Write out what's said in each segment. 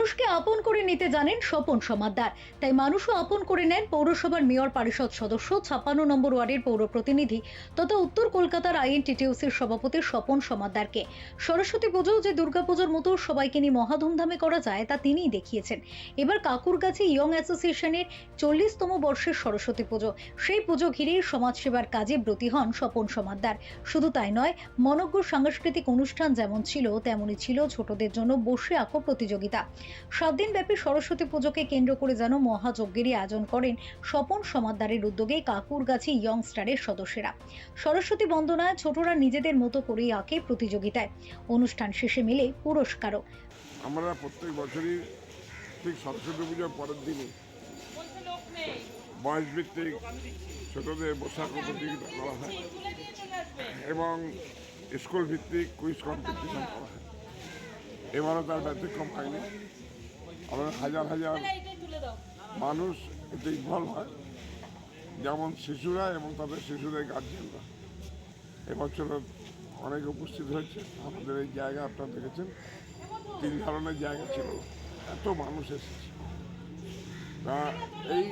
মানুষকে আপন করে নিতে জানেন স্বপন সমাদ্দার, তাই মানুষও আপন করে নেন পৌরসভার মেয়র পরিষদ সদস্য 56 নম্বর ওয়ার্ডের পৌর প্রতিনিধি তথা উত্তর কলকাতার আইএনটিটিউসির সভাপতি স্বপন সমাদ্দারকে। সরস্বতী পুজো যে দুর্গাপুজোর মতো সবাইকে নিয়ে মহা ধুমধামে করা যায় তা তিনিই দেখিয়েছেন। এবার কাকুরগাছি ইয়ং অ্যাসোসিয়েশনের 40তম বর্ষের সরস্বতী পুজো, সেই পুজো ঘিরেই সমাজসেবার কাজে ব্রতী হন স্বপন সমাদ্দার। শুধু তাই নয়, মনোজ্ঞ সাংস্কৃতিক অনুষ্ঠান যেমন ছিল তেমনই ছিল ছোটদের জন্য বসে আঁকো প্রতিযোগিতা। 7 দিন ব্যাপী সরস্বতী পুজোকে কেন্দ্র করে যেন মহাযজ্ঞেরই আয়োজন করেন স্বপন সমাদ্দারের উদ্যোগে কাকুরগাছি ইয়ং স্টারের সদস্যরা। সরস্বতী বন্দনায় ছোটরা নিজেদের মতো করেই আঁকে প্রতিযোগিতায়। অনুষ্ঠান শেষে মেলে পুরস্কারও। আমরা প্রত্যেক বছরই ঠিক সরস্বতী পুজোর পরের দিনই বয়সভিত্তিক ছোটদের বসে আঁকো প্রতিযোগিতা করা হয় এবং স্কুল ভিত্তিক কুইজ কম্পিটিশন করা হয়। এবারও তার ব্যতিক্রম হয়নি। আমাদের হাজার হাজার মানুষ এতে ইনভলভ হয়, যেমন শিশুরা এবং তাদের শিশুদের গার্জিয়ানরা। এবছর অনেক উপস্থিত হয়েছে। আমাদের এই জায়গা আপনারা দেখেছেন 3 ধরনের জায়গা ছিল, এত মানুষ এসেছে। তা এই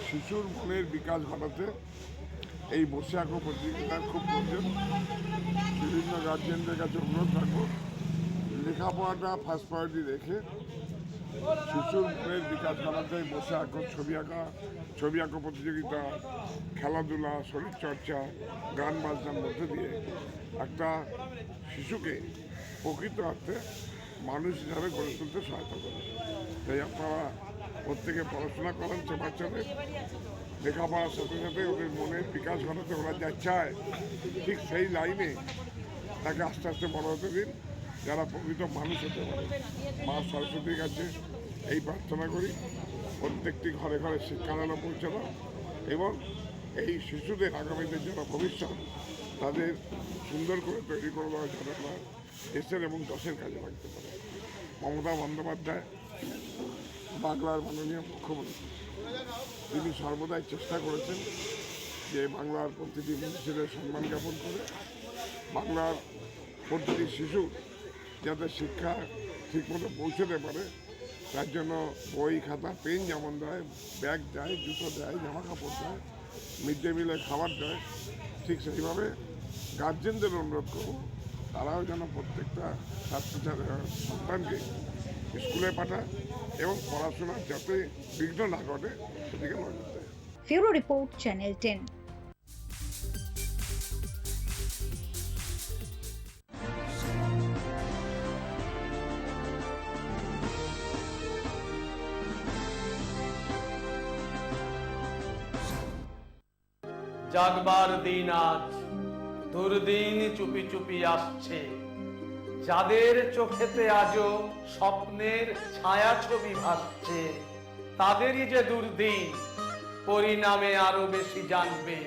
শিশুর মনের বিকাশ ঘটাতে এই বসে আঁকো প্রতিযোগিতার খুব প্রয়োজন। বিভিন্ন গার্জিয়ানদের কাছে অনুরোধ রাখবো, লেখাপড়াটা ফার্স্ট প্রায়োরিটি রেখে শিশুর মনের বিকাশ ঘটাতে বসে আঁকো, ছবি আঁকো প্রতিযোগিতা, খেলাধুলা, শরীরচর্চা, গান বাজনার মধ্যে দিয়ে একটা শিশুকে প্রকৃত অর্থে মানুষ হিসাবে গড়ে তুলতে সহায়তা করে। তাই আপনারা প্রত্যেকে পড়াশোনা করেন, বাচ্চাদের লেখাপড়ার সাথে সাথে ওদের মনের বিকাশ ঘটাতে ওরা যা চায় ঠিক সেই লাইনে তাকে আস্তে আস্তে বড় হতে দিন, যারা প্রকৃত মানুষ হতে পারে। মা সরস্বতীর কাছে এই প্রার্থনা করি, প্রত্যেকটি ঘরে ঘরে শিক্ষাদানও পৌঁছানো এবং এই শিশুদের আগামীদের যারা ভবিষ্যৎ তাদের সুন্দর করে তৈরি করে দেওয়া যাবে না দেশের এবং দশের কাজে লাগতে পারে। মমতা বন্দ্যোপাধ্যায় বাংলার মাননীয় মুখ্যমন্ত্রী, তিনি সর্বদাই চেষ্টা করেছেন যে বাংলার প্রতিটি মানুষের সম্মান জ্ঞাপন করে বাংলার প্রতিটি শিশু যাতে শিক্ষা ঠিকমতো পৌঁছতে পারে, তার জন্য বই, খাতা, পেন যেমন দেয়, ব্যাগ দেয়, জুতো দেয়, জামা কাপড় দেয়, মিড ডে মিলে খাবার দেয়, ঠিক সেইভাবে গার্জেনদের অনুরোধ করব তারাও যেন প্রত্যেকটা সন্তানকে স্কুলে পাঠায় এবং পড়াশোনার যাতে বিঘ্ন না ঘটে সেদিকে নজর দেয়। ফিউরো রিপোর্ট, চ্যানেল 10। জাগবার দিন আজ, দুর্দিন চুপি চুপি আসছে। যাদের চোখেতে আজও স্বপ্নের ছায়া ছবি ভাসছে, তাদেরই যে দুর্দিন পরিণামে আরো বেশি জানবে।